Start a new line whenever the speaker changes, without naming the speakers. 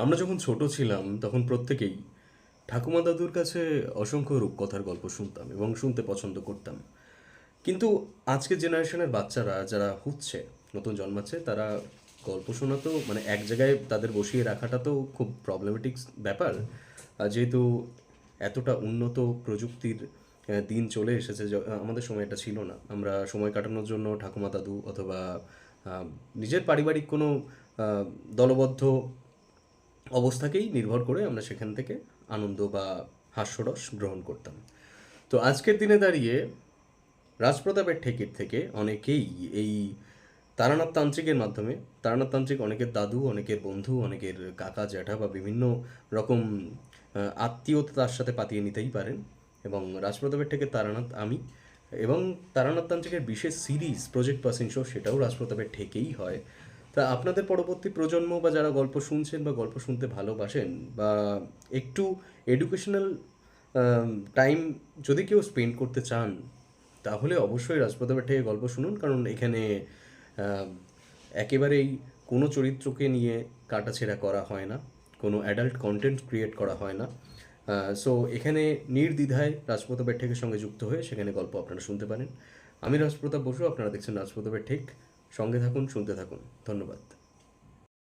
আমরা যখন ছোট ছিলাম তখন প্রত্যেকেই ঠাকুমা দাদুর কাছে অসংখ্য রূপকথার গল্প শুনতাম এবং শুনতে পছন্দ করতাম। কিন্তু আজকের জেনারেশনের বাচ্চারা যারা হচ্ছে, নতুন জন্মাচ্ছে, তারা গল্প শোনা তো মানে এক জায়গায় তাদের বসিয়ে রাখাটা তো খুব প্রবলেমেটিক ব্যাপার। যেহেতু এতটা উন্নত প্রযুক্তির দিন চলে এসেছে, আমাদের সময় এটা ছিল না। আমরা সময় কাটানোর জন্য ঠাকুমা দাদু অথবা আহ, নিজের পারিবারিক কোনো আহ, দলবদ্ধ অবস্থাকেই নির্ভর করে আমরা সেখান থেকে আনন্দ বা হাস্যরস গ্রহণ করতাম। তো আজকের দিনে দাঁড়িয়ে রাজপ্রতাপের ঠেকির থেকে অনেকেই এই তারানাথ তান্ত্রিকের মাধ্যমে, তারানাথ তান্ত্রিক অনেকের দাদু, অনেকের বন্ধু, অনেকের কাকা জ্যাঠা বা বিভিন্ন রকম আত্মীয়তা তার সাথে পাতিয়ে নিতেই পারেন। এবং রাজপ্রতাপের ঠেকে তারানাথ আমি, এবং তারানাথ তান্ত্রিকের বিশেষ সিরিজ প্রজেক্ট পাসিং শো, সেটাও রাজপ্রতাপের ঠেকেই হয়। তা আপনাদের পরবর্তী প্রজন্ম বা যারা গল্প শুনছেন বা গল্প শুনতে ভালোবাসেন বা একটু এডুকেশনাল টাইম যদি কেউ স্পেন্ড করতে চান, তাহলে অবশ্যই রাজপ্রতাপের থেকে গল্প শুনুন। কারণ এখানে আহ, একেবারেই কোনো চরিত্রকে নিয়ে কাটাছেঁড়া করা হয় না, কোনো অ্যাডাল্ট কন্টেন্ট ক্রিয়েট করা হয় না। সো এখানে নির্দ্বিধায় রাজপ্রতাপের ঠেকের সঙ্গে যুক্ত হয়ে সেখানে গল্প আপনারা শুনতে পারেন। আমি রাজপ্রতাপ বসু, আপনারা দেখছেন রাজপ্রতাপের ঠেক। সঙ্গে থাকুন, শুনতে থাকুন। ধন্যবাদ।